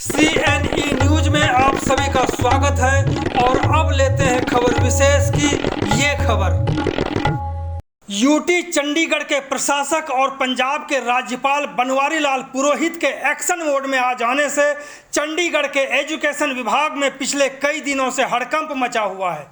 CNE news में आप सभी का स्वागत है और अब लेते हैं खबर विशेष की ये खबर। यूटी चंडीगढ़ के प्रशासक और पंजाब के राज्यपाल बनवारी लाल पुरोहित के एक्शन मोड में आ जाने से चंडीगढ़ के एजुकेशन विभाग में पिछले कई दिनों से हड़कंप मचा हुआ है।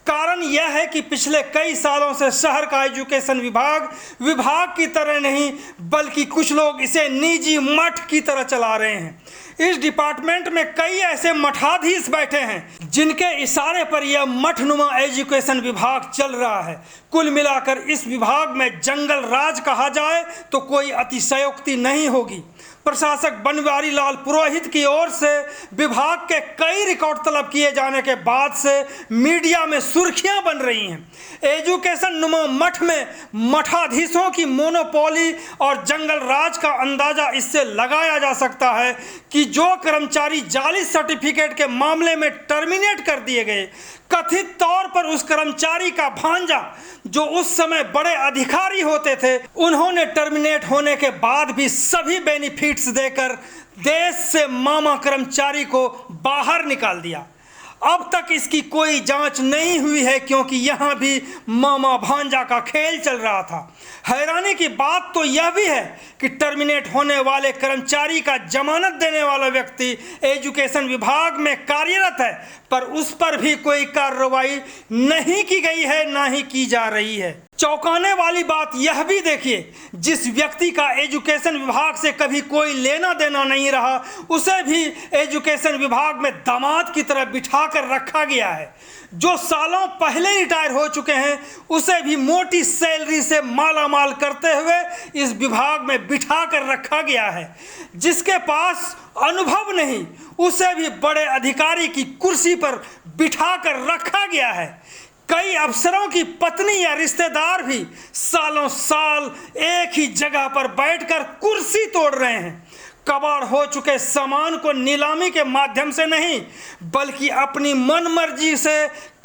कारण यह है कि पिछले कई सालों से शहर का एजुकेशन विभाग की तरह नहीं बल्कि कुछ लोग इसे निजी मठ की तरह चला रहे हैं। इस डिपार्टमेंट में कई ऐसे मठाधीश बैठे हैं जिनके इशारे पर यह मठनुमा एजुकेशन विभाग चल रहा है। कुल मिलाकर इस विभाग में जंगल राज कहा जाए तो कोई अतिशयोक्ति नहीं होगी। प्रशासक बनवारी लाल पुरोहित की ओर से विभाग के कई रिकॉर्ड तलब किए जाने के बाद से मीडिया में सुर्खियां बन रही हैं। एजुकेशन नुमा मठ में मठाधीशों की मोनोपोली और जंगल राज का अंदाजा इससे लगाया जा सकता है कि जो कर्मचारी जाली सर्टिफिकेट के मामले में टर्मिनेट कर दिए गए, कथित तौर पर उस कर्मचारी का भांजा जो उस समय बड़े अधिकारी होते थे, उन्होंने टर्मिनेट होने के बाद भी सभी बेनिफिट्स देकर देश से मामा कर्मचारी को बाहर निकाल दिया। अब तक इसकी कोई जांच नहीं हुई है क्योंकि यहां भी मामा भांजा का खेल चल रहा था। हैरानी की बात तो यह भी है कि टर्मिनेट होने वाले कर्मचारी का जमानत देने वाला व्यक्ति एजुकेशन विभाग में कार्यरत है, पर उस पर भी कोई कार्रवाई नहीं की गई है, ना ही की जा रही है। चौंकाने वाली बात यह भी देखिए, जिस व्यक्ति का एजुकेशन विभाग से कभी कोई लेना देना नहीं रहा, उसे भी एजुकेशन विभाग में दामाद की तरह बिठा कर रखा गया है। जो सालों पहले रिटायर हो चुके हैं, उसे भी मोटी सैलरी से मालामाल करते हुए इस विभाग में बिठा कर रखा गया है। जिसके पास अनुभव नहीं, उसे भी बड़े अधिकारी की कुर्सी पर बिठा कर रखा गया है। कई अफसरों की पत्नी या रिश्तेदार भी सालों साल एक ही जगह पर बैठकर कुर्सी तोड़ रहे हैं। कबाड़ हो चुके सामान को नीलामी के माध्यम से नहीं बल्कि अपनी मनमर्जी से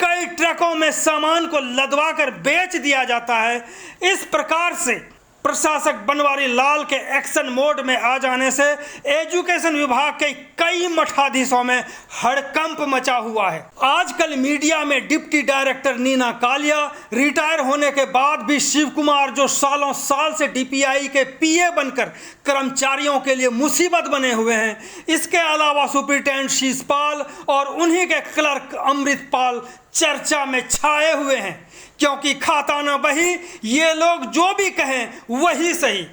कई ट्रकों में सामान को लदवा कर बेच दिया जाता है। इस प्रकार से प्रशासक बनवारी लाल के एक्शन मोड में आ जाने से एजुकेशन विभाग के कई मठाधीशों में हड़कंप मचा हुआ है। आजकल मीडिया में deputy director Neena Kalia retire होने के बाद भी शिव कुमार, जो सालों साल से DPI के PA बनकर कर्मचारियों के लिए मुसीबत बने हुए हैं, इसके अलावा सुपरिटेंडेंट शीशपाल और उन्हीं के क्लर्क अमृतपाल चर्चा में छाए हुए हैं, क्योंकि खाता ना बही, ये लोग जो भी कहें वही सही।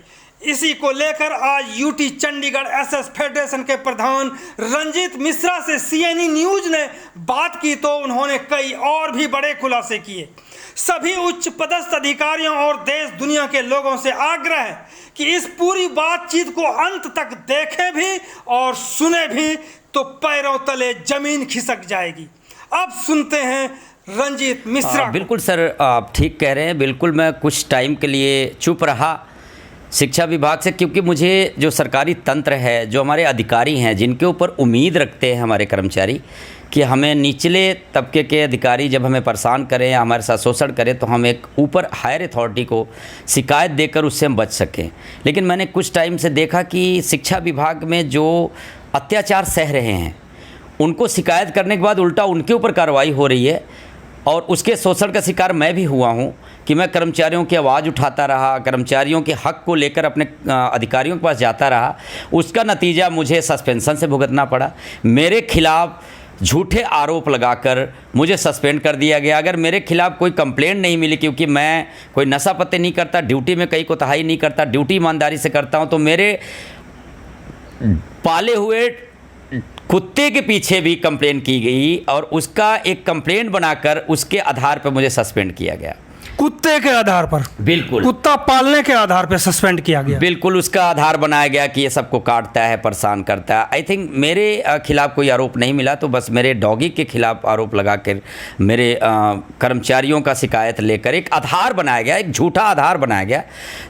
इसी को लेकर आज यूटी चंडीगढ़ SS फेडरेशन के प्रधान रंजीत मिश्रा से CNE न्यूज ने बात की तो उन्होंने कई और भी बड़े खुलासे किए। सभी उच्च पदस्थ अधिकारियों और देश दुनिया के लोगों से आग्रह है कि इस पूरी बातचीत को अंत तक देखें भी और सुने भी तो पैरों तले जमीन खिसक जाएगी। अब सुनते हैं रंजीत मिश्रा। बिल्कुल सर, आप ठीक कह रहे हैं। बिल्कुल मैं कुछ टाइम के लिए चुप रहा शिक्षा विभाग से, क्योंकि मुझे जो सरकारी तंत्र है, जो हमारे अधिकारी हैं, जिनके ऊपर उम्मीद रखते हैं हमारे कर्मचारी कि हमें निचले तबके के अधिकारी जब हमें परेशान करें या हमारे साथ शोषण करें तो हम एक ऊपर हायर अथॉरिटी को शिकायत देकर उससे हम बच सकें। लेकिन मैंने कुछ टाइम से देखा कि शिक्षा विभाग में जो अत्याचार सह रहे हैं, उनको शिकायत करने के बाद उल्टा उनके ऊपर कार्रवाई हो रही है। और उसके शोषण का शिकार मैं भी हुआ हूं कि मैं कर्मचारियों की आवाज़ उठाता रहा, कर्मचारियों के हक को लेकर अपने अधिकारियों के पास जाता रहा। उसका नतीजा मुझे सस्पेंशन से भुगतना पड़ा। मेरे खिलाफ झूठे आरोप लगाकर मुझे सस्पेंड कर दिया गया। अगर मेरे खिलाफ कोई कंप्लेंट नहीं मिली, क्योंकि मैं कोई नशा पत्ते नहीं करता, ड्यूटी में कहीं कोताही नहीं करता, ड्यूटी ईमानदारी से करता हूँ, तो मेरे पाले हुए कुत्ते के पीछे भी कंप्लेन की गई और उसका एक कंप्लेंट बनाकर उसके आधार पर मुझे सस्पेंड किया गया। कुत्ते के आधार पर? बिल्कुल, कुत्ता पालने के आधार पर सस्पेंड किया गया। बिल्कुल, उसका आधार बनाया गया कि ये सबको काटता है, परेशान करता है। आई थिंक मेरे खिलाफ कोई आरोप नहीं मिला, तो बस मेरे डॉगी के खिलाफ आरोप लगाकर मेरे कर्मचारियों का शिकायत लेकर एक आधार बनाया गया, एक झूठा आधार बनाया गया,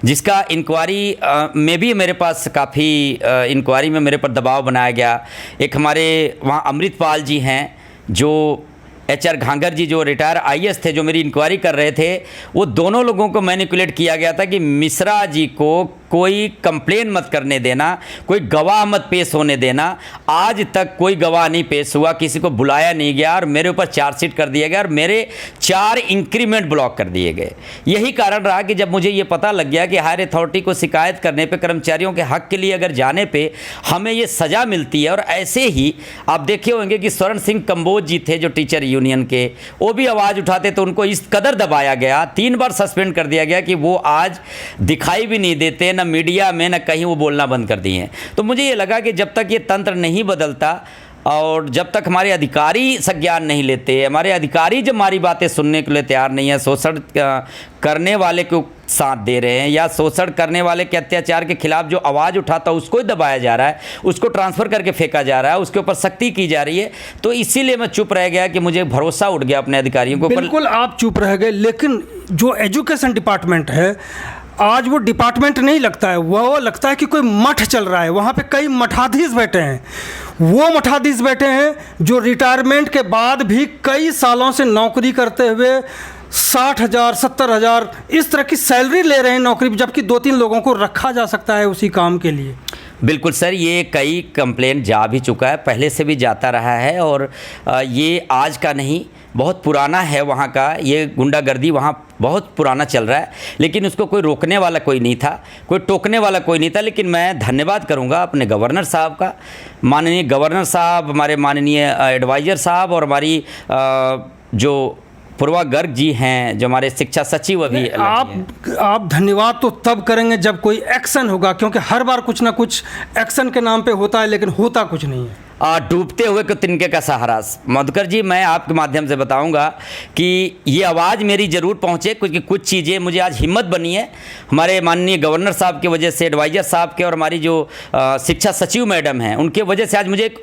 जिसका इंक्वायरी में भी मेरे पास काफ़ी इंक्वायरी में मेरे पर दबाव बनाया गया। एक हमारे वहाँ अमृतपाल जी हैं, जो HR घांगर जी, जो रिटायर IAS थे, जो मेरी इंक्वायरी कर रहे थे, वो दोनों लोगों को मैनिपुलेट किया गया था कि मिश्रा जी को कोई कंप्लेन मत करने देना, कोई गवाह मत पेश होने देना। आज तक कोई गवाह नहीं पेश हुआ, किसी को बुलाया नहीं गया और मेरे ऊपर चार्जशीट कर दिया गया और मेरे 4 इंक्रीमेंट ब्लॉक कर दिए गए। यही कारण रहा कि जब मुझे ये पता लग गया कि हायर अथॉरिटी को शिकायत करने पे, कर्मचारियों के हक के लिए अगर जाने पे हमें ये सज़ा मिलती है। और ऐसे ही आप देखे होंगे कि स्वर्ण सिंह कंबोज जी थे जो टीचर यूनियन के, वो भी आवाज़ उठाते तो उनको इस कदर दबाया गया, 3 बार सस्पेंड कर दिया गया कि वो आज दिखाई भी नहीं देते, ना मीडिया में, ना कहीं वो बोलना बंद कर दिए हैं। तो मुझे ये लगा कि जब तक ये तंत्र नहीं बदलता और जब तक हमारे अधिकारी संज्ञान नहीं लेते, हमारे अधिकारी जब हमारी बातें सुनने के लिए तैयार नहीं है, शोषण करने वाले को साथ दे रहे हैं या शोषण करने वाले के अत्याचार के खिलाफ जो आवाज़ उठाता है उसको ही दबाया जा रहा है, उसको ट्रांसफ़र करके फेंका जा रहा है, उसके ऊपर सख्ती की जा रही है, तो इसीलिए मैं चुप रह गया कि मुझे भरोसा उठ गया अपने अधिकारियों के ऊपर। बिल्कुल आप चुप रह गए, लेकिन जो एजुकेशन डिपार्टमेंट है आज वो डिपार्टमेंट नहीं लगता है, वो लगता है कि कोई मठ चल रहा है। वहाँ पे कई मठाधीश बैठे हैं, वो मठाधीश बैठे हैं जो रिटायरमेंट के बाद भी कई सालों से नौकरी करते हुए 60,000 70,000 इस तरह की सैलरी ले रहे हैं नौकरी, जबकि 2-3 लोगों को रखा जा सकता है उसी काम के लिए। बिल्कुल सर, ये कई कंप्लेंट जा भी चुका है, पहले से भी जाता रहा है और ये आज का नहीं, बहुत पुराना है वहाँ का, ये गुंडागर्दी वहाँ बहुत पुराना चल रहा है, लेकिन उसको कोई रोकने वाला कोई नहीं था, कोई टोकने वाला कोई नहीं था। लेकिन मैं धन्यवाद करूँगा अपने गवर्नर साहब का, माननीय गवर्नर साहब, हमारे माननीय एडवाइज़र साहब और हमारी जो पूर्वा गर्ग जी हैं जो हमारे शिक्षा सचिव अभी आप धन्यवाद तो तब करेंगे जब कोई एक्शन होगा, क्योंकि हर बार कुछ ना कुछ एक्शन के नाम पे होता है लेकिन होता कुछ नहीं है। डूबते हुए को तिनके का सहारा। मधुकर जी, मैं आपके माध्यम से बताऊंगा कि ये आवाज़ मेरी ज़रूर पहुंचे, क्योंकि कुछ चीज़ें मुझे आज हिम्मत बनी है हमारे माननीय गवर्नर साहब की वजह से, एडवाइज़र साहब के और हमारी जो शिक्षा सचिव मैडम हैं उनके वजह से आज मुझे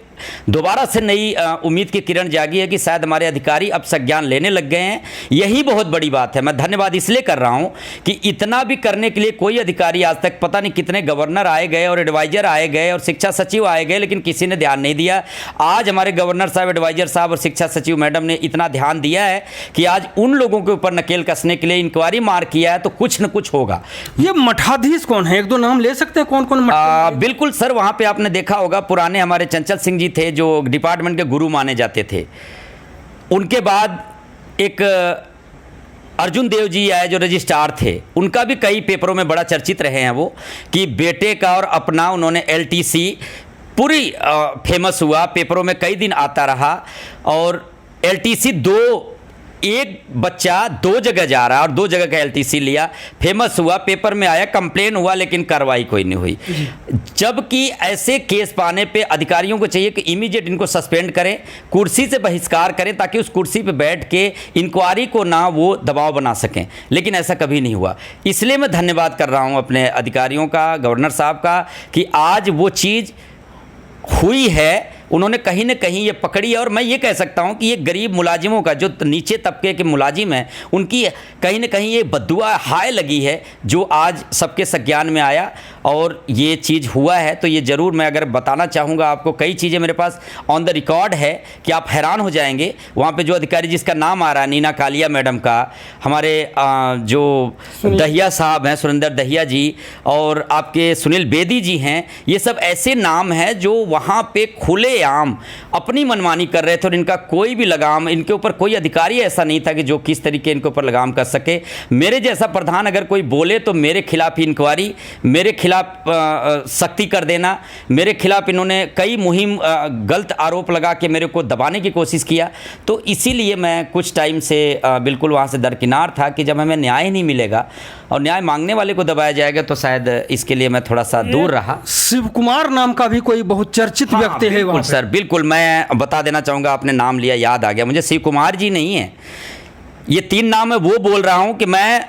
दोबारा से नई उम्मीद की किरण जागी है कि शायद हमारे अधिकारी अब संज्ञान लेने लग गए हैं। यही बहुत बड़ी बात है। मैं धन्यवाद इसलिए कर रहा हूं कि इतना भी करने के लिए कोई अधिकारी आज तक, पता नहीं कितने गवर्नर आए गए और एडवाइज़र आए गए और शिक्षा सचिव आए गए, लेकिन किसी ने ध्यान नहीं दिया। आज हमारे गवर्नर साहब, एडवाइज़र साहब और शिक्षा सचिव मैडम ने इतना ध्यान दिया है कि आज उन लोगों के ऊपर नकेल कसने के लिए इंक्वायरी मार किया है, तो कुछ न कुछ होगा। ये मठाधीश कौन है, 1-2 नाम ले सकते हैं? कौन कौन? बिल्कुल सर, वहाँ पे आपने देखा होगा पुराने हमारे चंचल सिंह जी थे जो डिपार्टमेंट के गुरु माने जाते थे। उनके बाद एक अर्जुन देव जी आए जो रजिस्ट्रार थे, उनका भी कई पेपरों में बड़ा चर्चित रहे हैं वो, कि बेटे का और अपना उन्होंने LTC पूरी फेमस हुआ, पेपरों में कई दिन आता रहा। और LTC एक बच्चा 2 जगह जा रहा और 2 जगह का LTC लिया, फेमस हुआ, पेपर में आया, कंप्लेन हुआ, लेकिन कार्रवाई कोई नहीं हुई। जबकि ऐसे केस पाने पे अधिकारियों को चाहिए कि इमीडिएट इनको सस्पेंड करें, कुर्सी से बहिष्कार करें, ताकि उस कुर्सी पे बैठ के इंक्वायरी को ना वो दबाव बना सकें, लेकिन ऐसा कभी नहीं हुआ। इसलिए मैं धन्यवाद कर रहा हूँ अपने अधिकारियों का, गवर्नर साहब का, कि आज वो चीज़ हुई है, उन्होंने कहीं न कहीं ये पकड़ी है। और मैं ये कह सकता हूँ कि ये गरीब मुलाजिमों का, जो नीचे तबके के मुलाजिम हैं, उनकी कहीं न कहीं ये बद्दुआ हाय लगी है, जो आज सबके संज्ञान में आया और ये चीज़ हुआ है। तो ये ज़रूर मैं अगर बताना चाहूँगा आपको, कई चीज़ें मेरे पास ऑन द रिकॉर्ड है कि आप हैरान हो जाएंगे। वहाँ पे जो अधिकारी जिसका नाम आ रहा है, नीना कालिया मैडम का, हमारे जो दहिया साहब हैं, सुरेंद्र दहिया जी, और आपके सुनील बेदी जी हैं, ये सब ऐसे नाम हैं जो वहाँ पे खुले आम अपनी मनमानी कर रहे थे और इनका कोई भी लगाम, इनके ऊपर कोई अधिकारी ऐसा नहीं था कि जो किस तरीके इनके ऊपर लगाम कर सके। मेरे जैसा प्रधान अगर कोई बोले तो मेरे खिलाफ इंक्वायरी, मेरे खिलाफ सख्ती कर देना, मेरे खिलाफ इन्होंने कई मुहिम गलत आरोप लगा के मेरे को दबाने की कोशिश किया। तो इसीलिए मैं कुछ टाइम से बिल्कुल वहाँ से दरकिनार था कि जब हमें न्याय नहीं मिलेगा और न्याय मांगने वाले को दबाया जाएगा, तो शायद इसके लिए मैं थोड़ा सा दूर रहा। शिव कुमार नाम का भी कोई बहुत चर्चित व्यक्ति है वहाँ सर, बिल्कुल मैं बता देना चाहूँगा, आपने नाम लिया, याद आ गया मुझे, शिव कुमार जी नहीं है, ये 3 नाम है। वो बोल रहा हूँ कि मैं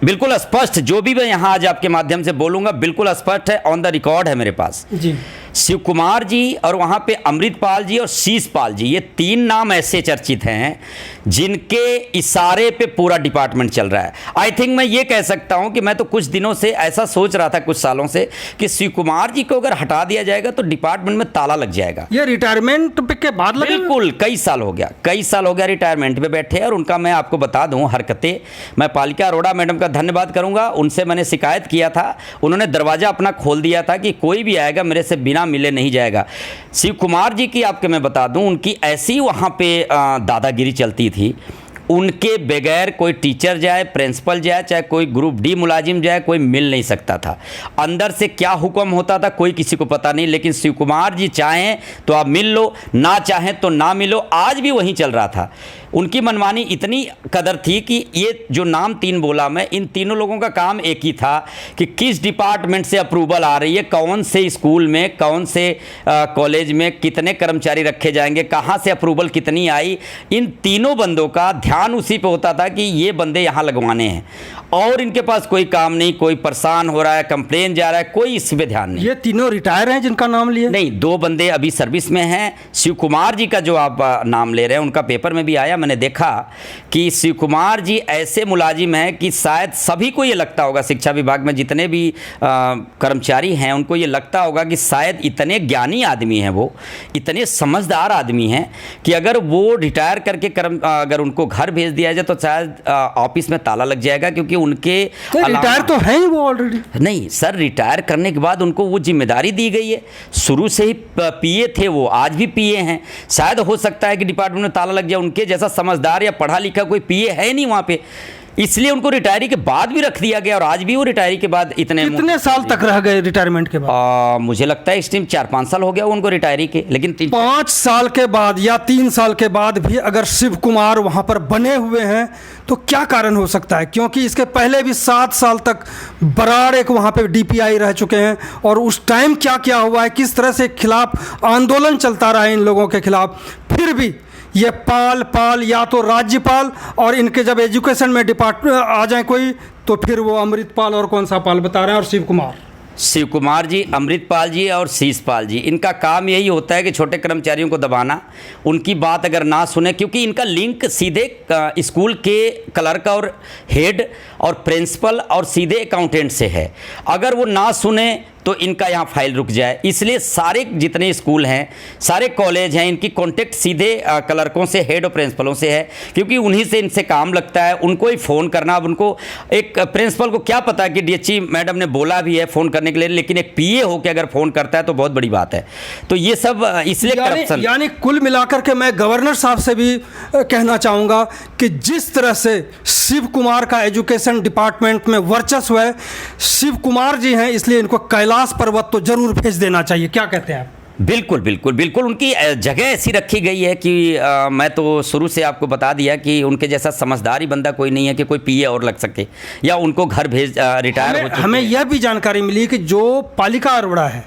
बिल्कुल स्पष्ट, जो भी मैं यहाँ आज आपके माध्यम से बोलूँगा बिल्कुल स्पष्ट है, ऑन द रिकॉर्ड है मेरे पास जी। शिव कुमार जी और वहाँ पे अमृतपाल जी और शीशपाल जी, ये 3 नाम ऐसे चर्चित हैं जिनके इशारे पे पूरा डिपार्टमेंट चल रहा है। आई थिंक मैं ये कह सकता हूँ कि मैं तो कुछ दिनों से ऐसा सोच रहा था, कुछ सालों से, कि शिव कुमार जी को अगर हटा दिया जाएगा तो डिपार्टमेंट में ताला लग जाएगा। ये रिटायरमेंट के बाद लगे? बिल्कुल, कई साल हो गया रिटायरमेंट पे बैठे। और उनका मैं आपको बता दूं हरकतें, मैं पालिका अरोड़ा मैडम का धन्यवाद करूंगा। उनसे मैंने शिकायत किया था, उन्होंने दरवाज़ा अपना खोल दिया था कि कोई भी आएगा मेरे से बिना मिले नहीं जाएगा। शिव कुमार जी की आपके मैं बता दूं, उनकी ऐसी वहाँ पे दादागिरी चलती थी, उनके बगैर कोई टीचर जाए, प्रिंसिपल जाए, चाहे कोई ग्रुप डी मुलाजिम जाए, कोई मिल नहीं सकता था। अंदर से क्या हुक्म होता था कोई किसी को पता नहीं, लेकिन शिव कुमार जी चाहें तो आप मिल लो, ना चाहें तो ना मिलो। आज भी वही चल रहा था। उनकी मनमानी इतनी कदर थी कि ये जो नाम 3 बोला मैं, इन तीनों लोगों का काम एक ही था कि किस डिपार्टमेंट से अप्रूवल आ रही है, कौन से स्कूल में, कौन से कॉलेज में कितने कर्मचारी रखे जाएंगे, कहाँ से अप्रूवल कितनी आई। इन तीनों बंदों का ध्यान उसी पे होता था कि ये बंदे यहाँ लगवाने हैं, और इनके पास कोई काम नहीं, कोई परेशान हो रहा है, कंप्लेन जा रहा है, कोई इस पे ध्यान नहीं। ये तीनों रिटायर हैं जिनका नाम लिया? नहीं, 2 बंदे अभी सर्विस में हैं। शिव कुमार जी का जो आप नाम ले रहे हैं, उनका पेपर में भी आया, मैंने देखा कि शिव कुमार जी ऐसे मुलाजिम हैं कि शायद सभी को ये लगता होगा, शिक्षा विभाग में जितने भी कर्मचारी हैं उनको ये लगता होगा कि शायद इतने ज्ञानी आदमी हैं, वो इतने समझदार आदमी हैं कि अगर वो रिटायर करके अगर उनको घर भेज दिया जाए तो शायद ऑफिस में ताला लग जाएगा, क्योंकि उनके रिटायर तो हैं ही वो ऑलरेडी। नहीं सर, रिटायर करने के बाद उनको वो जिम्मेदारी दी गई है। शुरू से ही पीए थे वो, आज भी पीए हैं। शायद हो सकता है कि डिपार्टमेंट में ताला लग जाए, उनके जैसा समझदार या पढ़ा लिखा कोई पीए है नहीं वहाँ पे, इसलिए उनको रिटायरी के बाद भी रख दिया गया। और आज भी वो रिटायरी के बाद कितने साल तक रह गए रिटायरमेंट के बाद? मुझे लगता है इस टाइम 4-5 साल हो गया उनको रिटायरी के, लेकिन 5 साल के बाद या 3 साल के बाद भी अगर शिव कुमार वहां पर बने हुए हैं तो क्या कारण हो सकता है? क्योंकि इसके पहले भी 7 साल तक बराड़ एक वहां पे डीपीआई रह चुके हैं, और उस टाइम क्या क्या हुआ है, किस तरह से खिलाफ आंदोलन चलता रहा है इन लोगों के खिलाफ, फिर भी ये पाल या तो राज्यपाल, और इनके जब एजुकेशन में डिपार्टमेंट आ जाए कोई तो फिर वो अमृतपाल और कौन सा पाल बता रहे हैं, और शिव कुमार जी, अमृतपाल जी और शीशपाल जी, इनका काम यही होता है कि छोटे कर्मचारियों को दबाना, उनकी बात अगर ना सुने, क्योंकि इनका लिंक सीधे स्कूल के क्लर्क और हेड और प्रिंसिपल और सीधे अकाउंटेंट से है। अगर वो ना सुने तो इनका यहाँ फाइल रुक जाए, इसलिए सारे जितने स्कूल हैं, सारे कॉलेज हैं, इनकी कांटेक्ट सीधे क्लर्कों से, हेड और प्रिंसिपलों से है, क्योंकि उन्हीं से इनसे काम लगता है। उनको ही फ़ोन करना, अब उनको एक प्रिंसिपल को क्या पता कि डीएचई मैडम ने बोला भी है फ़ोन करने के लिए, लेकिन एक पीए होकर अगर फ़ोन करता है तो बहुत बड़ी बात है। तो ये सब इसलिए करप्शन, यानी कुल मिलाकर के मैं गवर्नर साहब से भी कहना चाहूँगा कि जिस तरह से शिव कुमार का एजुकेशन डिपार्टमेंट में वर्चस्व है, शिव कुमार जी हैं, इसलिए इनको कैलाश पर्वत तो जरूर भेज देना चाहिए। क्या कहते हैं आप? बिल्कुल बिल्कुल बिल्कुल, उनकी जगह ऐसी रखी गई है कि मैं तो शुरू से आपको बता दिया कि उनके जैसा समझदारी बंदा कोई नहीं है कि कोई पीए और लग सके या उनको घर भेज रिटायर हो चुके। हमें यह भी जानकारी मिली कि जो पालिका अरोड़ा है,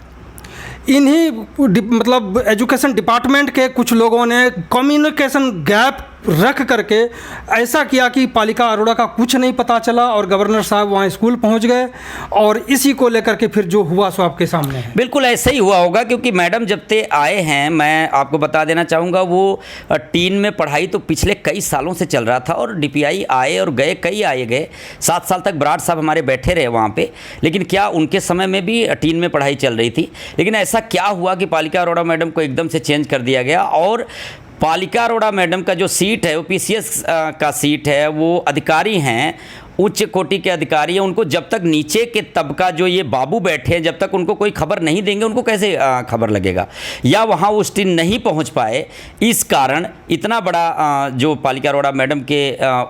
इन्हीं मतलब एजुकेशन डिपार्टमेंट के कुछ लोगों ने कम्युनिकेशन गैप रख करके ऐसा किया कि पालिका अरोड़ा का कुछ नहीं पता चला, और गवर्नर साहब वहाँ स्कूल पहुँच गए, और इसी को लेकर के फिर जो हुआ सो आपके सामने है। बिल्कुल ऐसा ही हुआ होगा, क्योंकि मैडम जब से आए हैं, मैं आपको बता देना चाहूँगा, वो टीन में पढ़ाई तो पिछले कई सालों से चल रहा था, और डीपीआई आए और गए, कई आए गए। 7 साल तक बराड़ साहब हमारे बैठे रहे वहाँ पे, लेकिन क्या उनके समय में भी टीन में पढ़ाई चल रही थी। लेकिन ऐसा क्या हुआ कि पालिका अरोड़ा मैडम को एकदम से चेंज कर दिया गया, और पालिका अरोड़ा मैडम का जो सीट है वो पीसीएस का सीट है, वो अधिकारी हैं, उच्च कोटि के अधिकारी हैं, उनको जब तक नीचे के तबका जो ये बाबू बैठे हैं, जब तक उनको कोई खबर नहीं देंगे, उनको कैसे खबर लगेगा, या वहाँ उस दिन नहीं पहुँच पाए। इस कारण इतना बड़ा जो पालिका अरोड़ा मैडम के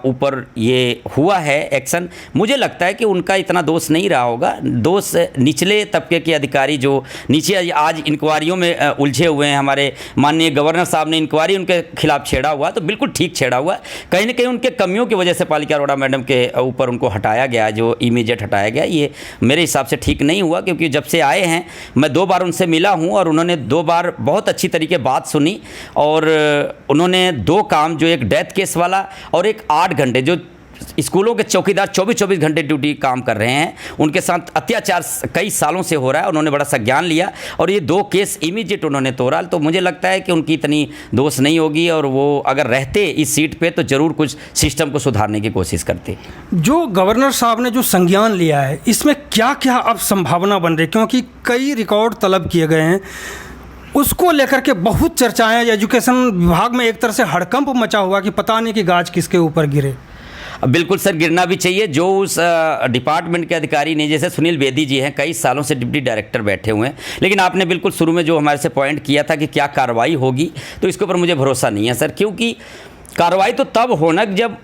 ऊपर ये हुआ है एक्शन, मुझे लगता है कि उनका इतना दोष नहीं रहा होगा। दोष निचले तबके के अधिकारी जो नीचे आज इंक्वायरियों में उलझे हुए हैं, हमारे माननीय गवर्नर साहब ने इंक्वायरी उनके खिलाफ छेड़ा हुआ, तो बिल्कुल ठीक छेड़ा हुआ। कहीं ना कहीं उनके कमियों की वजह से पालिका अरोड़ा मैडम के पर उनको हटाया गया, जो इमीडिएट हटाया गया, ये मेरे हिसाब से ठीक नहीं हुआ। क्योंकि जब से आए हैं मैं 2 बार उनसे मिला हूं, और उन्होंने 2 बार बहुत अच्छी तरीके बात सुनी, और उन्होंने 2 काम, जो एक डेथ केस वाला और एक 8 घंटे जो स्कूलों के चौकीदार 24-24 घंटे ड्यूटी काम कर रहे हैं, उनके साथ अत्याचार कई सालों से हो रहा है। उन्होंने बड़ा संज्ञान लिया और ये 2 केस इमीडिएट उन्होंने तोड़ा। तो मुझे लगता है कि उनकी इतनी दोष नहीं होगी और वो अगर रहते इस सीट पे तो ज़रूर कुछ सिस्टम को सुधारने की कोशिश करते। जो गवर्नर साहब ने जो संज्ञान लिया है, इसमें क्या क्या अब संभावना बन रही है, क्योंकि कई रिकॉर्ड तलब किए गए हैं, उसको लेकर के बहुत चर्चाएं, एजुकेशन विभाग में एक तरह से हड़कंप मचा हुआ कि पता नहीं कि गाज किसके ऊपर गिरे। बिल्कुल सर, गिरना भी चाहिए। जो उस डिपार्टमेंट के अधिकारी ने, जैसे सुनील बेदी जी हैं, कई सालों से डिप्टी डायरेक्टर बैठे हुए हैं, लेकिन आपने बिल्कुल शुरू में जो हमारे से पॉइंट किया था कि क्या कार्रवाई होगी, तो इसके ऊपर मुझे भरोसा नहीं है सर, क्योंकि कार्रवाई तो तब होना जब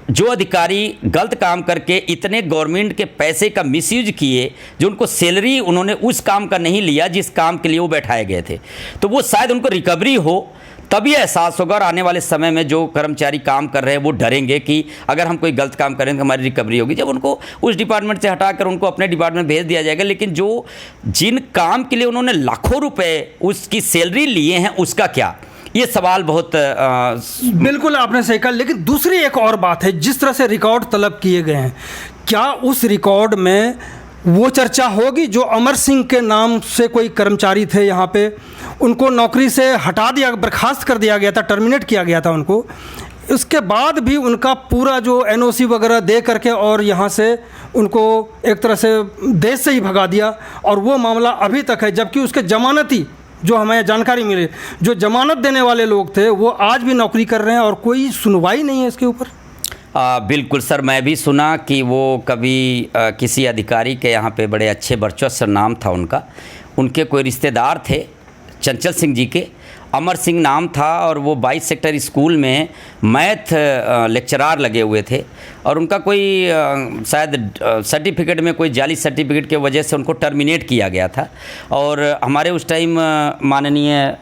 जो अधिकारी गलत काम करके इतने गवर्नमेंट के पैसे का मिसयूज किए, जो उनको सैलरी उन्होंने उस काम का नहीं लिया जिस काम के लिए वो बैठाए गए थे, तो वो शायद उनको रिकवरी हो तभी एहसास होगा। और आने वाले समय में जो कर्मचारी काम कर रहे हैं वो डरेंगे कि अगर हम कोई गलत काम करें तो हमारी रिकवरी होगी, जब उनको उस डिपार्टमेंट से हटाकर उनको अपने डिपार्टमेंट भेज दिया जाएगा। लेकिन जो जिन काम के लिए उन्होंने लाखों रुपए उसकी सैलरी लिए हैं उसका क्या, ये सवाल बहुत बिल्कुल आपने सही कहा। लेकिन दूसरी एक और बात है, जिस तरह से रिकॉर्ड तलब किए गए हैं, क्या उस रिकॉर्ड में वो चर्चा होगी जो अमर सिंह के नाम से कोई कर्मचारी थे यहाँ पे, उनको नौकरी से हटा दिया, बर्खास्त कर दिया गया था, टर्मिनेट किया गया था उनको, उसके बाद भी उनका पूरा जो एनओसी वगैरह दे करके और यहाँ से उनको एक तरह से देश से ही भगा दिया, और वो मामला अभी तक है, जबकि उसके जमानती जो हमें जानकारी मिली, जो जमानत देने वाले लोग थे वो आज भी नौकरी कर रहे हैं और कोई सुनवाई नहीं है इसके ऊपर। बिल्कुल सर, मैं भी सुना कि वो कभी किसी अधिकारी के यहाँ पे बड़े अच्छे वर्चस्व नाम था उनका, उनके कोई रिश्तेदार थे चंचल सिंह जी के, अमर सिंह नाम था, और वो 22 सेक्टर स्कूल में मैथ लेक्चरार लगे हुए थे, और उनका कोई शायद सर्टिफिकेट में कोई जाली सर्टिफिकेट के वजह से उनको टर्मिनेट किया गया था। और हमारे उस टाइम माननीय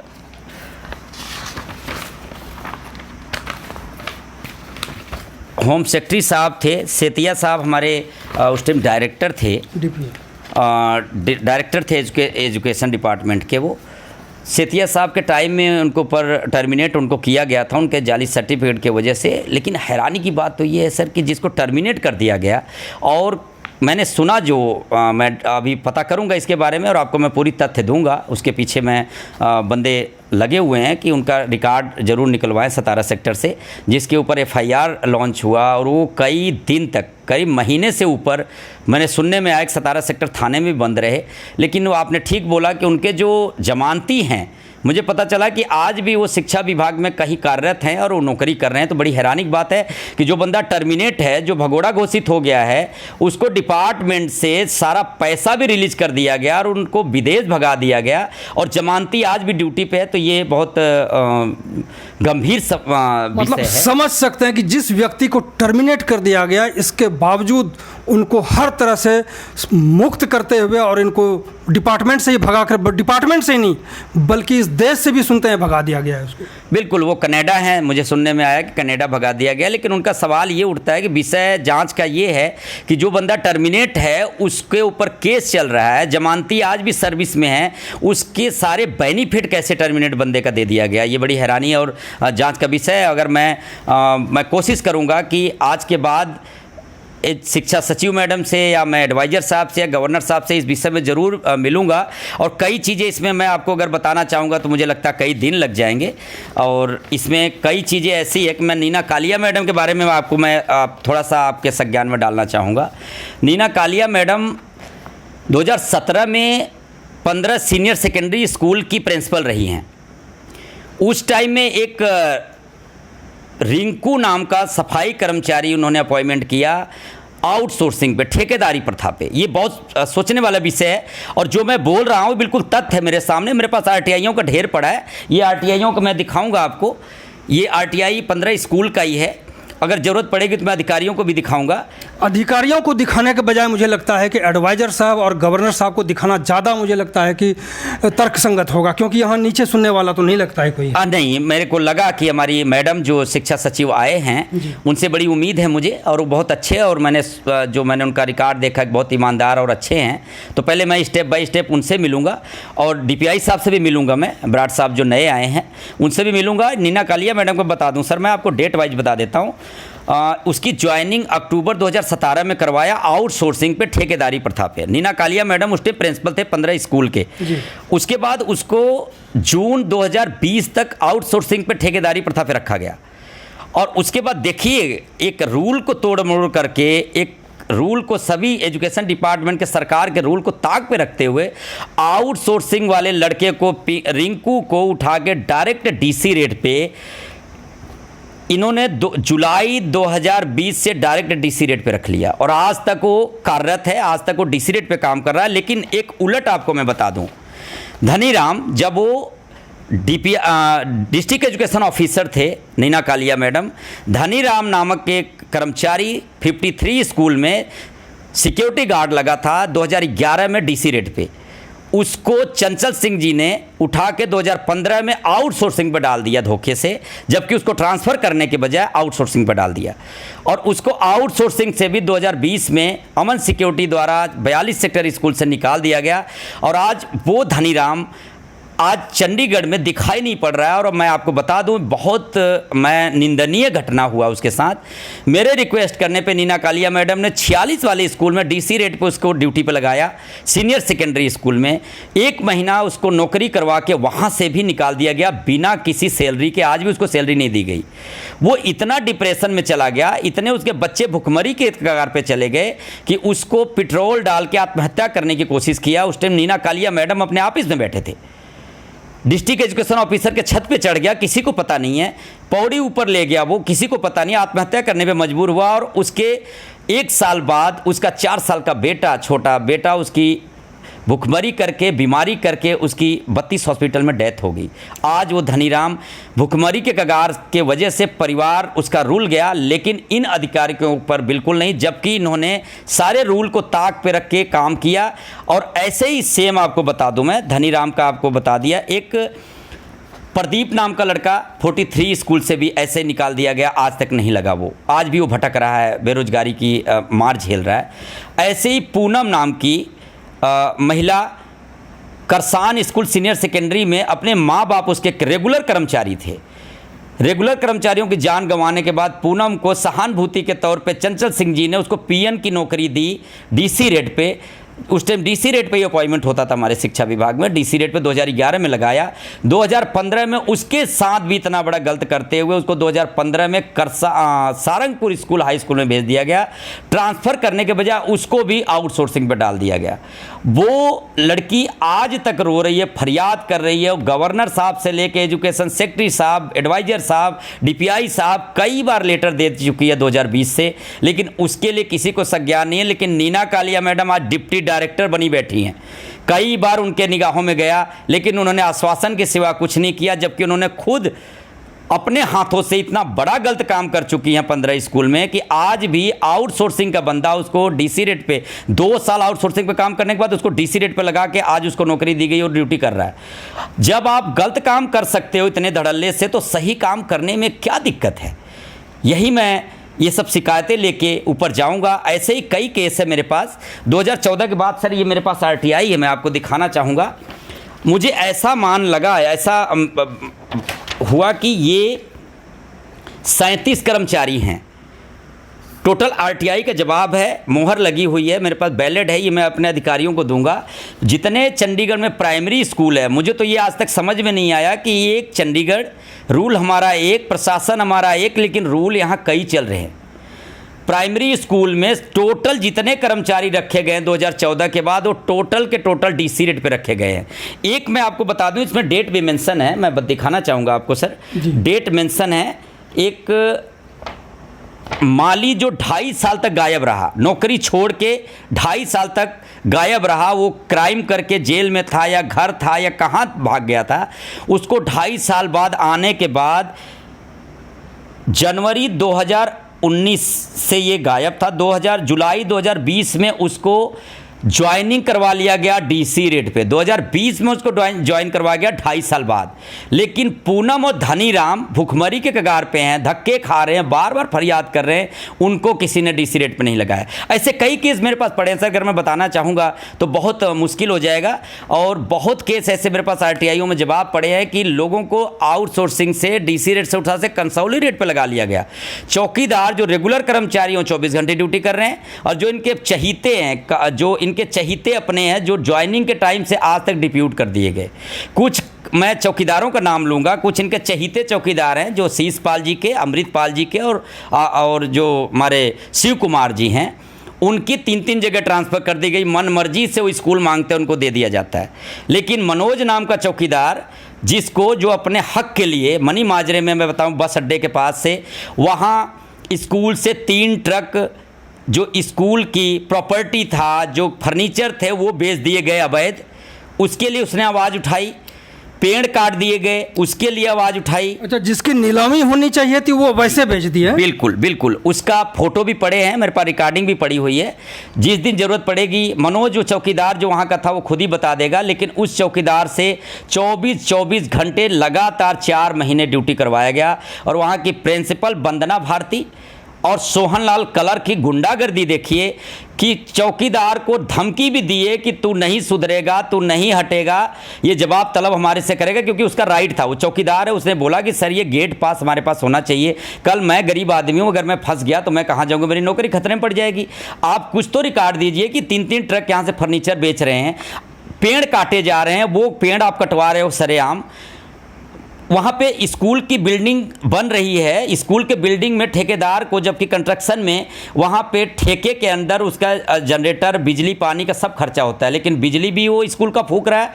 होम सेक्रेटरी साहब थे, सेतिया साहब हमारे उस टाइम डायरेक्टर थे, डायरेक्टर थे एजुकेशन डिपार्टमेंट के। वो सेतिया साहब के टाइम में उनको पर टर्मिनेट उनको किया गया था उनके जाली सर्टिफिकेट की वजह से। लेकिन हैरानी की बात तो ये है सर कि जिसको टर्मिनेट कर दिया गया, और मैंने सुना, जो मैं अभी पता करूंगा इसके बारे में और आपको मैं पूरी तथ्य दूंगा, उसके पीछे मैं बंदे लगे हुए हैं कि उनका रिकॉर्ड ज़रूर निकलवाएं 17 सेक्टर से, जिसके ऊपर एफआईआर लॉन्च हुआ, और वो कई दिन तक, करीब महीने से ऊपर मैंने सुनने में आया कि 17 सेक्टर थाने में बंद रहे। लेकिन वो आपने ठीक बोला कि उनके जो जमानती हैं, मुझे पता चला कि आज भी वो शिक्षा विभाग में कहीं कार्यरत हैं और वो नौकरी कर रहे हैं। तो बड़ी हैरानी की बात है कि जो बंदा टर्मिनेट है, जो भगोड़ा घोषित हो गया है, उसको डिपार्टमेंट से सारा पैसा भी रिलीज कर दिया गया और उनको विदेश भगा दिया गया, और जमानती आज भी ड्यूटी पे है। तो ये बहुत गंभीर मतलब समझ सकते हैं कि जिस व्यक्ति को टर्मिनेट कर दिया गया, इसके बावजूद उनको हर तरह से मुक्त करते हुए और इनको डिपार्टमेंट से ही भगा कर, डिपार्टमेंट से ही नहीं बल्कि इस देश से भी सुनते हैं भगा दिया गया है उसको। बिल्कुल, वो कनाडा है, मुझे सुनने में आया कि कनाडा भगा दिया गया। लेकिन उनका सवाल ये उठता है कि विषय जांच का ये है कि जो बंदा टर्मिनेट है उसके ऊपर केस चल रहा है, जमानती आज भी सर्विस में है, उसके सारे बेनिफिट कैसे टर्मिनेट बंदे का दे दिया गया, ये बड़ी हैरानी और जांच का विषय है। अगर मैं कोशिश करूँगा कि आज के बाद शिक्षा सचिव मैडम से या मैं एडवाइज़र साहब से या गवर्नर साहब से इस विषय में ज़रूर मिलूंगा, और कई चीज़ें इसमें मैं आपको अगर बताना चाहूँगा तो मुझे लगता है कई दिन लग जाएंगे। और इसमें कई चीज़ें ऐसी है कि मैं नीना कालिया मैडम के बारे में आपको थोड़ा सा आपके संज्ञान में डालना चाहूँगा। नीना कालिया मैडम 2017 में 15 सीनियर सेकेंडरी स्कूल की प्रिंसिपल रही हैं। उस टाइम में एक रिंकू नाम का सफाई कर्मचारी उन्होंने अपॉइंटमेंट किया आउटसोर्सिंग पे, ठेकेदारी प्रथा पे। ये बहुत सोचने वाला विषय है, और जो मैं बोल रहा हूँ बिल्कुल तथ्य है मेरे सामने। मेरे पास आरटीआईयों का ढेर पड़ा है, ये आरटीआईयों का मैं दिखाऊंगा आपको। ये आरटीआई 15 स्कूल का ही है, अगर ज़रूरत पड़ेगी तो मैं अधिकारियों को भी दिखाऊंगा। अधिकारियों को दिखाने के बजाय मुझे लगता है कि एडवाइज़र साहब और गवर्नर साहब को दिखाना ज़्यादा मुझे लगता है कि तर्कसंगत होगा, क्योंकि यहाँ नीचे सुनने वाला तो नहीं लगता है कोई। नहीं, मेरे को लगा कि हमारी मैडम जो शिक्षा सचिव आए हैं उनसे बड़ी उम्मीद है मुझे, और वो बहुत अच्छे, और मैंने उनका रिकॉर्ड देखा बहुत ईमानदार और अच्छे हैं। तो पहले मैं स्टेप बाय स्टेप उनसे मिलूँगा, और DPI साहब से भी मिलूँगा, मैं बराड़ साहब जो नए आए हैं उनसे भी मिलूँगा। नीना कालिया मैडम को बता दूँ सर, मैं आपको डेट वाइज बता देता हूँ। उसकी ज्वाइनिंग अक्टूबर 2017 में करवाया, आउटसोर्सिंग पे, ठेकेदारी प्रथा पे। नीना कालिया मैडम उस टाइम प्रिंसिपल थे 15 स्कूल के। उसके बाद उसको जून 2020 तक आउटसोर्सिंग पे, ठेकेदारी प्रथा पे रखा गया। और उसके बाद देखिए, एक रूल को तोड़ मोड़ करके, एक रूल को, सभी एजुकेशन डिपार्टमेंट के, सरकार के रूल को ताक पे रखते हुए आउटसोर्सिंग वाले लड़के को, रिंकू को उठा के डायरेक्ट डीसी रेट पे इन्होंने जुलाई 2020 से डायरेक्ट डीसी रेट पे रख लिया और आज तक वो कार्यरत है, आज तक वो डीसी रेट पे काम कर रहा है। लेकिन एक उलट आपको मैं बता दूं, धनीराम जब वो डिस्ट्रिक्ट एजुकेशन ऑफिसर थे, नीना कालिया मैडम, धनीराम नामक एक कर्मचारी 53 स्कूल में सिक्योरिटी गार्ड लगा था 2011 में डीसी रेट पे, उसको चंचल सिंह जी ने उठा के 2015 में आउटसोर्सिंग पर डाल दिया धोखे से, जबकि उसको ट्रांसफ़र करने के बजाय आउटसोर्सिंग पर डाल दिया। और उसको आउटसोर्सिंग से भी 2020 में अमन सिक्योरिटी द्वारा 42 सेक्टर स्कूल से निकाल दिया गया। और आज वो धनीराम आज चंडीगढ़ में दिखाई नहीं पड़ रहा है। और मैं आपको बता दूं, बहुत मैं निंदनीय घटना हुआ उसके साथ। मेरे रिक्वेस्ट करने पे नीना कालिया मैडम ने 46 वाले स्कूल में डीसी रेट पे उसको ड्यूटी पे लगाया। सीनियर सेकेंडरी स्कूल में 1 महीना उसको नौकरी करवा के वहाँ से भी निकाल दिया गया बिना किसी सैलरी के। आज भी उसको सैलरी नहीं दी गई। वो इतना डिप्रेशन में चला गया, इतने उसके बच्चे भुखमरी के कगार पर चले गए कि उसको पेट्रोल डाल के आत्महत्या करने की कोशिश किया। उस टाइम नीना कालिया मैडम अपने ऑफिस में बैठे थे, डिस्ट्रिक्ट एजुकेशन ऑफिसर के छत पे चढ़ गया, किसी को पता नहीं है, पौड़ी ऊपर ले गया वो, किसी को पता नहीं, आत्महत्या करने पे मजबूर हुआ। और उसके 1 साल बाद उसका 4 साल का बेटा, छोटा बेटा, उसकी भुखमरी करके, बीमारी करके उसकी 32 हॉस्पिटल में डेथ हो गई। आज वो धनीराम भुखमरी के कगार के वजह से परिवार उसका रुल गया, लेकिन इन अधिकारियों के ऊपर बिल्कुल नहीं, जबकि इन्होंने सारे रूल को ताक पे रख के काम किया। और ऐसे ही सेम आपको बता दूं, मैं धनीराम का आपको बता दिया, एक प्रदीप नाम का लड़का 43 स्कूल से भी ऐसे निकाल दिया गया, आज तक नहीं लगा। वो आज भी वो भटक रहा है, बेरोजगारी की मार झेल रहा है। ऐसे ही पूनम नाम की महिला करसान स्कूल सीनियर सेकेंडरी में अपने माँ बाप उसके रेगुलर कर्मचारी थे। रेगुलर कर्मचारियों की जान गंवाने के बाद पूनम को सहानुभूति के तौर पे चंचल सिंह जी ने उसको पीएन की नौकरी दी डीसी रेट पे। उस टाइम डीसी रेट पे ही अपॉइंटमेंट होता था हमारे शिक्षा विभाग में। डीसी रेट पे 2011 में लगाया। 2015 में उसके साथ भी इतना बड़ा गलत करते हुए उसको 2015 में सारंगपुर स्कूल हाई स्कूल में भेज दिया गया। ट्रांसफ़र करने के बजाय उसको भी आउटसोर्सिंग पे डाल दिया गया। वो लड़की आज तक रो रही है, फरियाद कर रही है। गवर्नर साहब से लेके एजुकेशन सेक्रेटरी साहब, एडवाइजर साहब, डीपीआई साहब कई बार लेटर दे चुकी है 2020 से, लेकिन उसके लिए किसी को संज्ञान नहीं है। लेकिन नीना कालिया मैडम आज डिप्टी डायरेक्टर बनी बैठी हैं। कई बार उनके निगाहों में गया, लेकिन उन्होंने आश्वासन के सिवा कुछ नहीं किया, जबकि उन्होंने खुद अपने हाथों से इतना बड़ा गलत काम कर चुकी हैं 15 स्कूल में कि आज भी आउटसोर्सिंग का बंदा उसको डीसी रेट पे 2 साल आउटसोर्सिंग पे काम करने के बाद उसको डीसी रेट पे लगा के आज उसको नौकरी दी गई और ड्यूटी कर रहा है। जब आप गलत काम कर सकते हो इतने धड़ल्ले से, तो सही काम करने में क्या दिक्कत है? यही मैं ये सब शिकायतें लेके ऊपर जाऊंगा। ऐसे ही कई केस है मेरे पास। 2014 के बाद सर ये मेरे पास आरटीआई है, मैं आपको दिखाना चाहूँगा। मुझे ऐसा मान लगा, ऐसा हुआ कि ये 37 कर्मचारी हैं। टोटल आरटीआई का जवाब है, मोहर लगी हुई है, मेरे पास बैलेट है, ये मैं अपने अधिकारियों को दूंगा। जितने चंडीगढ़ में प्राइमरी स्कूल है, मुझे तो ये आज तक समझ में नहीं आया कि ये एक चंडीगढ़ रूल हमारा एक, प्रशासन हमारा एक, लेकिन रूल यहाँ कई चल रहे हैं। प्राइमरी स्कूल में टोटल जितने कर्मचारी रखे गए हैं 2014 के बाद, वो टोटल के टोटल डीसी रेट पे रखे गए हैं। एक मैं आपको बता दूं, इसमें डेट भी मेंशन है, मैं दिखाना चाहूँगा आपको सर। डेट मेंशन है। एक माली जो 2.5 साल तक गायब रहा, नौकरी छोड़ के 2.5 साल तक गायब रहा, वो क्राइम करके जेल में था या घर था या कहाँ भाग गया था, उसको 2.5 साल बाद आने के बाद जनवरी 2019 से ये गायब था। जुलाई 2020 में उसको ज्वाइनिंग करवा लिया गया डीसी रेट पे। 2020 में उसको ज्वाइन करवा गया 2.5 साल बाद। लेकिन पूनम और धनीराम भुखमरी के कगार पे हैं, धक्के खा रहे हैं, बार बार फरियाद कर रहे हैं, उनको किसी ने डीसी रेट पे नहीं लगाया। ऐसे कई केस मेरे पास पड़े हैं सर, अगर मैं बताना चाहूँगा तो बहुत मुश्किल हो जाएगा। और बहुत केस ऐसे मेरे पास आरटीआईओ में जवाब पड़े हैं कि लोगों को आउटसोर्सिंग से डीसी रेट से उठा से कंसोली रेट पर लगा लिया गया। चौकीदार जो रेगुलर कर्मचारी हों 24 घंटे ड्यूटी कर रहे हैं, और जो इनके चहीते हैं, जो इनके चहीते अपने हैं, जो ज्वाइनिंग के टाइम से आज तक डिप्यूट कर दिए गए। कुछ मैं चौकीदारों का नाम लूँगा, कुछ इनके चहीते चौकीदार हैं जो शीश पाल जी के, अमृत पाल जी के और जो हमारे शिव कुमार जी हैं, उनकी 3-3 जगह ट्रांसफ़र कर दी गई। मन मर्जी से वो स्कूल मांगते हैं उनको दे दिया जाता है। लेकिन मनोज नाम का चौकीदार, जिसको जो अपने हक के लिए मनी माजरे में मैं बताऊँ बस अड्डे के पास से, वहाँ स्कूल से 3 ट्रक जो स्कूल की प्रॉपर्टी था, जो फर्नीचर थे, वो बेच दिए गए अवैध। उसके लिए उसने आवाज़ उठाई। पेड़ काट दिए गए, उसके लिए आवाज़ उठाई। अच्छा, जिसकी नीलामी होनी चाहिए थी वो वैसे बेच दिया। बिल्कुल बिल्कुल, उसका फोटो भी पड़े हैं मेरे पास, रिकॉर्डिंग भी पड़ी हुई है। जिस दिन ज़रूरत पड़ेगी मनोज जो चौकीदार जो वहाँ का था वो खुद ही बता देगा। लेकिन उस चौकीदार से 24 घंटे लगातार 4 महीने ड्यूटी करवाया गया। और वहाँ की प्रिंसिपल वंदना भारती और सोहनलाल कलर की गुंडागर्दी देखिए कि चौकीदार को धमकी भी दिए कि तू नहीं सुधरेगा, तू नहीं हटेगा, ये जवाब तलब हमारे से करेगा, क्योंकि उसका राइट था। वो चौकीदार है, उसने बोला कि सर ये गेट पास हमारे पास होना चाहिए। कल मैं गरीब आदमी हूँ, अगर मैं फंस गया तो मैं कहाँ जाऊँगा, मेरी नौकरी खतरे में पड़ जाएगी। आप कुछ तो रिकॉर्ड दीजिए कि 3-3 ट्रक यहाँ से फर्नीचर बेच रहे हैं, पेड़ काटे जा रहे हैं, वो पेड़ आप कटवा रहे हो सरेआम। वहाँ पे स्कूल की बिल्डिंग बन रही है, स्कूल के बिल्डिंग में ठेकेदार को, जबकि कंस्ट्रक्शन में वहाँ पे ठेके के अंदर उसका जनरेटर, बिजली, पानी का सब खर्चा होता है, लेकिन बिजली भी वो स्कूल का फूक रहा है,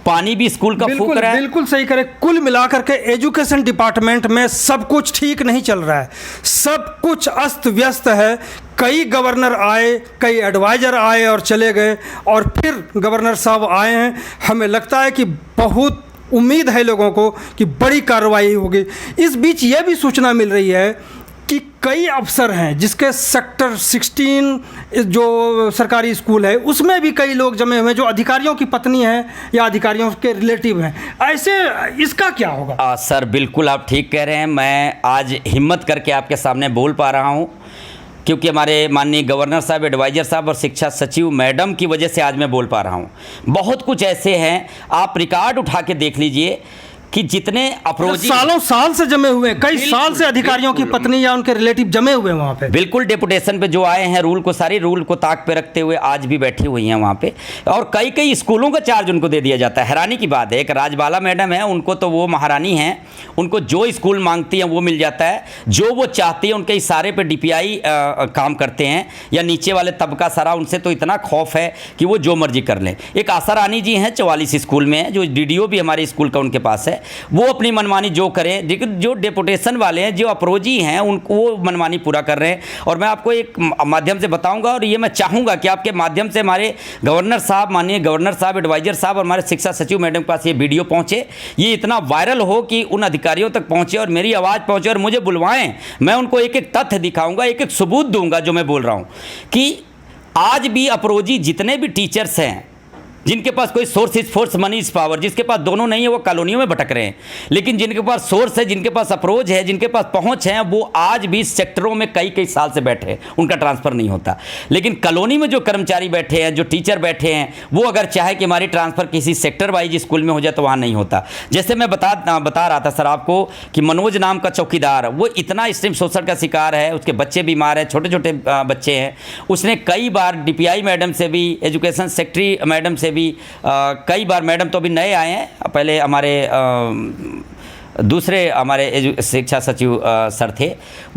पानी भी स्कूल का फूक रहा है। बिल्कुल सही करे। कुल मिलाकर के एजुकेशन डिपार्टमेंट में सब कुछ ठीक नहीं चल रहा है, सब कुछ अस्त व्यस्त है। कई गवर्नर आए, कई एडवाइजर आए और चले गए, और फिर गवर्नर साहब आए हैं। हमें लगता है कि बहुत उम्मीद है लोगों को कि बड़ी कार्रवाई होगी। इस बीच यह भी सूचना मिल रही है कि कई अफसर हैं जिसके सेक्टर 16 जो सरकारी स्कूल है उसमें भी कई लोग जमे हुए हैं जो अधिकारियों की पत्नी हैं या अधिकारियों के रिलेटिव हैं। ऐसे इसका क्या होगा? सर बिल्कुल आप ठीक कह रहे हैं। मैं आज हिम्मत करके आपके सामने बोल पा रहा हूँ क्योंकि हमारे माननीय गवर्नर साहब, एडवाइज़र साहब और शिक्षा सचिव मैडम की वजह से आज मैं बोल पा रहा हूँ। बहुत कुछ ऐसे हैं, आप रिकॉर्ड उठा के देख लीजिए कि जितने अप्रोची सालों साल से जमे हुए हैं, कई साल से अधिकारियों की पत्नी या उनके रिलेटिव जमे हुए हैं वहाँ पे। बिल्कुल डेपुटेशन पे जो आए हैं, रूल को ताक पे रखते हुए आज भी बैठी हुई हैं वहाँ पे। और कई स्कूलों का चार्ज उनको दे दिया जाता है। हैरानी की बात है, एक राजबाला मैडम है, उनको तो वो महारानी हैं, उनको जो स्कूल मांगती हैं वो मिल जाता है, जो वो चाहती है उनके इशारे पर DPI काम करते हैं, या नीचे वाले तबका सारा उनसे तो इतना खौफ है कि वो जो मर्जी कर लें। एक आशा रानी जी हैं 44 स्कूल में, जो DDO भी हमारे स्कूल का उनके पास है, वो अपनी मनमानी जो करें, लेकिन जो डेपुटेशन वाले हैं, जो अप्रोची हैं, उनको वो मनमानी पूरा कर रहे हैं। और मैं आपको एक माध्यम से बताऊंगा, और ये मैं चाहूँगा कि आपके माध्यम से हमारे गवर्नर साहब, माननीय गवर्नर साहब, एडवाइज़र साहब और हमारे शिक्षा सचिव मैडम के पास ये वीडियो पहुँचे, ये इतना वायरल हो कि उन अधिकारियों तक पहुँचे और मेरी आवाज़ पहुँचे और मुझे बुलवाएं। मैं उनको एक तथ्य दिखाऊँगा, एक सबूत दूँगा जो मैं बोल रहा हूँ कि आज भी अप्रोची जितने भी टीचर्स हैं, जिनके पास कोई source is force, money is power, जिसके पास दोनों नहीं है वो कॉलोनियों में भटक रहे हैं। लेकिन जिनके पास सोर्स है, जिनके पास अप्रोच है, जिनके पास पहुंच है, वो आज भी सेक्टरों में कई साल से बैठे हैं, उनका ट्रांसफ़र नहीं होता। लेकिन कॉलोनी में जो कर्मचारी बैठे हैं, जो टीचर बैठे हैं, वो अगर चाहे कि हमारी ट्रांसफ़र किसी सेक्टर वाइज स्कूल में हो जाए तो वहाँ नहीं होता। जैसे मैं बता रहा था सर आपको कि मनोज नाम का चौकीदार, वो इतना एक्सट्रीम शोषण का शिकार है, उसके बच्चे बीमार हैं, छोटे छोटे बच्चे हैं। उसने कई बार DPI मैडम से भी, एजुकेशन सेक्रेटरी मैडम से भी, कई बार, मैडम तो अभी नए आए हैं, पहले हमारे दूसरे हमारे शिक्षा सचिव सर थे,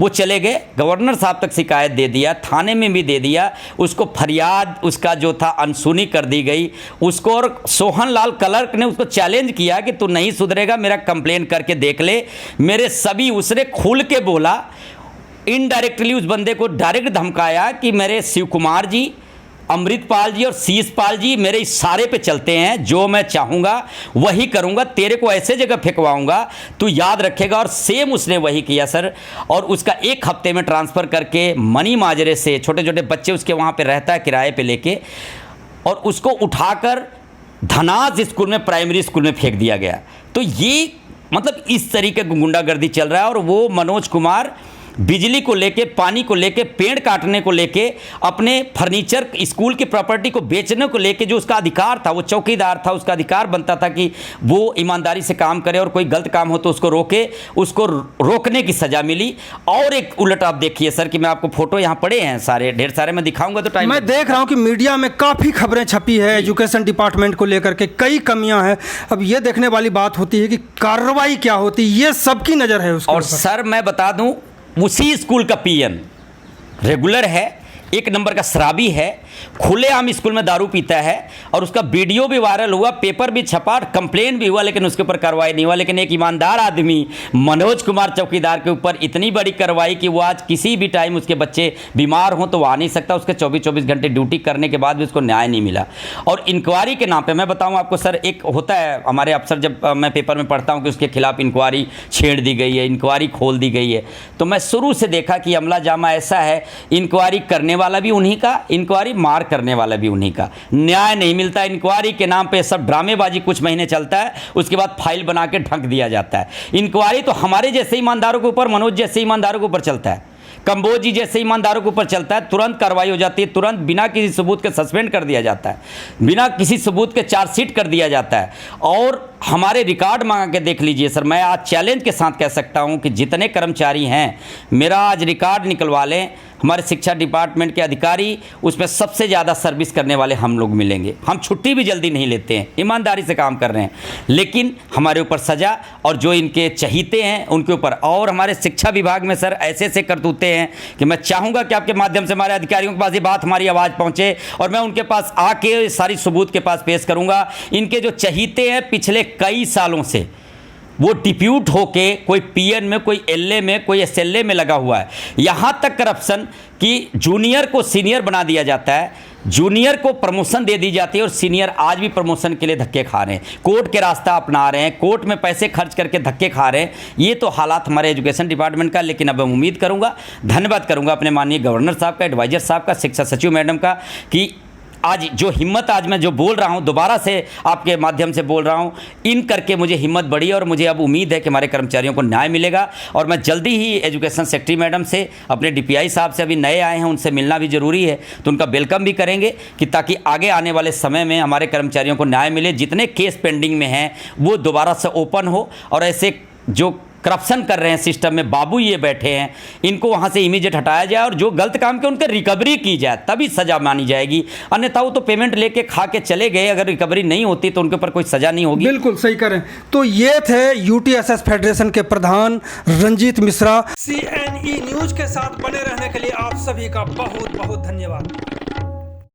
वो चले गए, गवर्नर साहब तक शिकायत दे दिया, थाने में भी दे दिया, उसको फरियाद उसका जो था अनसुनी कर दी गई उसको। और सोहनलाल क्लर्क ने उसको चैलेंज किया कि तू नहीं सुधरेगा, मेरा कंप्लेन करके देख ले। मेरे सभी, उसने खुल के बोला, इनडायरेक्टली उस बंदे को डायरेक्ट धमकाया कि मेरे शिव कुमार जी, अमृतपाल जी और शीश पाल जी मेरे इशारे पे चलते हैं, जो मैं चाहूँगा वही करूँगा, तेरे को ऐसे जगह फेंकवाऊँगा तू याद रखेगा। और सेम उसने वही किया सर। और उसका 1 हफ्ते में ट्रांसफ़र करके मनी माजरे से, छोटे छोटे बच्चे उसके वहाँ पे रहता है किराए पे लेके, और उसको उठाकर धनाज स्कूल में, प्राइमरी स्कूल में फेंक दिया गया। तो ये मतलब इस तरीके की गुंडागर्दी चल रहा है। और वो मनोज कुमार बिजली को लेके, पानी को लेके, पेड़ काटने को लेके, अपने फर्नीचर, स्कूल की प्रॉपर्टी को बेचने को लेके जो उसका अधिकार था, वो चौकीदार था, उसका अधिकार बनता था कि वो ईमानदारी से काम करे और कोई गलत काम हो तो उसको रोके, उसको रोकने की सज़ा मिली। और एक उलट आप देखिए सर कि मैं आपको फोटो यहाँ पड़े हैं सारे, ढेर सारे, मैं दिखाऊंगा तो टाइम, मैं देख रहा हूँ कि मीडिया में काफ़ी खबरें छपी है एजुकेशन डिपार्टमेंट को लेकर के, कई कमियां हैं। अब ये देखने वाली बात होती है कि कार्रवाई क्या होती है, ये सबकी नज़र है उसके और ऊपर। सर मैं बता दूं, उसी स्कूल का पीएन रेगुलर है, एक नंबर का शराबी है, खुलेआम स्कूल में दारू पीता है, और उसका वीडियो भी वायरल हुआ, पेपर भी छपा, कंप्लेन भी हुआ, लेकिन उसके ऊपर कार्रवाई नहीं हुआ। लेकिन एक ईमानदार आदमी मनोज कुमार चौकीदार के ऊपर इतनी बड़ी कार्रवाई कि वो आज किसी भी टाइम उसके बच्चे बीमार हों तो वो आ नहीं सकता, उसके 24-24 घंटे ड्यूटी करने के बाद भी उसको न्याय नहीं मिला। और इंक्वायरी के नाम पर मैं बताऊँ आपको सर, एक होता है हमारे अफसर, जब मैं पेपर में पढ़ता हूँ कि उसके खिलाफ इंक्वायरी छेड़ दी गई है, इंक्वायरी खोल दी गई है, तो मैं शुरू से देखा कि अमला जामा ऐसा है, इंक्वायरी करने वाला भी उन्हीं का, इंक्वायरी मार करने वाला भी उन्हीं का, न्याय नहीं मिलता। इंक्वायरी के नाम पे सब ड्रामेबाजी कुछ महीने चलता है, उसके बाद फाइल बना के ढक दिया जाता है। इंक्वायरी तो हमारे जैसे ईमानदारों के ऊपर, मनोज जैसे ईमानदारों के ऊपर चलता है, कंबोज जी जैसे ईमानदारों के ऊपर चलता है, तुरंत कार्रवाई हो जाती है, तुरंत बिना किसी सबूत के सस्पेंड कर दिया जाता है, बिना किसी सबूत के चार्जशीट कर दिया जाता है। और हमारे रिकॉर्ड मांगा के देख लीजिए सर, मैं आज चैलेंज के साथ कह सकता हूं कि जितने कर्मचारी हैं, मेरा आज रिकॉर्ड निकलवा लें, हमारे शिक्षा डिपार्टमेंट के अधिकारी, उसमें सबसे ज़्यादा सर्विस करने वाले हम लोग मिलेंगे। हम छुट्टी भी जल्दी नहीं लेते हैं, ईमानदारी से काम कर रहे हैं, लेकिन हमारे ऊपर सज़ा और जो इनके चहीते हैं उनके ऊपर। और हमारे शिक्षा विभाग में सर ऐसे ऐसे करतूते हैं कि मैं चाहूँगा कि आपके माध्यम से हमारे अधिकारियों के पास ये बात, हमारी आवाज़ पहुँचे और मैं उनके पास आके सारी सबूत के पास पेश करूँगा। इनके जो चहीते हैं पिछले कई सालों से, वो डिप्यूट होके कोई पीएन में, कोई एलए में, कोई एसएलए में लगा हुआ है। यहाँ तक करप्शन कि जूनियर को सीनियर बना दिया जाता है, जूनियर को प्रमोशन दे दी जाती है और सीनियर आज भी प्रमोशन के लिए धक्के खा रहे हैं, कोर्ट के रास्ता अपना रहे हैं, कोर्ट में पैसे खर्च करके धक्के खा रहे हैं। ये तो हालात हमारे एजुकेशन डिपार्टमेंट का। लेकिन अब मैं उम्मीद करूँगा, धन्यवाद करूँगा अपने माननीय गवर्नर साहब का, एडवाइजर साहब का, शिक्षा सचिव मैडम का, कि आज जो हिम्मत, आज मैं जो बोल रहा हूं, दोबारा से आपके माध्यम से बोल रहा हूं, इन करके मुझे हिम्मत बढ़ी और मुझे अब उम्मीद है कि हमारे कर्मचारियों को न्याय मिलेगा। और मैं जल्दी ही एजुकेशन सेक्रेटरी मैडम से, अपने डीपीआई साहब से, अभी नए आए हैं उनसे मिलना भी ज़रूरी है, तो उनका वेलकम भी करेंगे कि ताकि आगे आने वाले समय में हमारे कर्मचारियों को न्याय मिले, जितने केस पेंडिंग में हैं वो दोबारा से ओपन हो, और ऐसे जो करप्शन कर रहे हैं सिस्टम में, बाबू ये बैठे हैं, इनको वहाँ से इमीडिएट हटाया जाए और जो गलत काम के उनके रिकवरी की जाए, तभी सज़ा मानी जाएगी। अन्यथा वो तो पेमेंट लेके खा के चले गए, अगर रिकवरी नहीं होती तो उनके ऊपर कोई सज़ा नहीं होगी। बिल्कुल सही करें। तो ये थे यूटीएसएस फेडरेशन के प्रधान रंजीत मिश्रा। CNE न्यूज के साथ बने रहने के लिए आप सभी का बहुत बहुत धन्यवाद।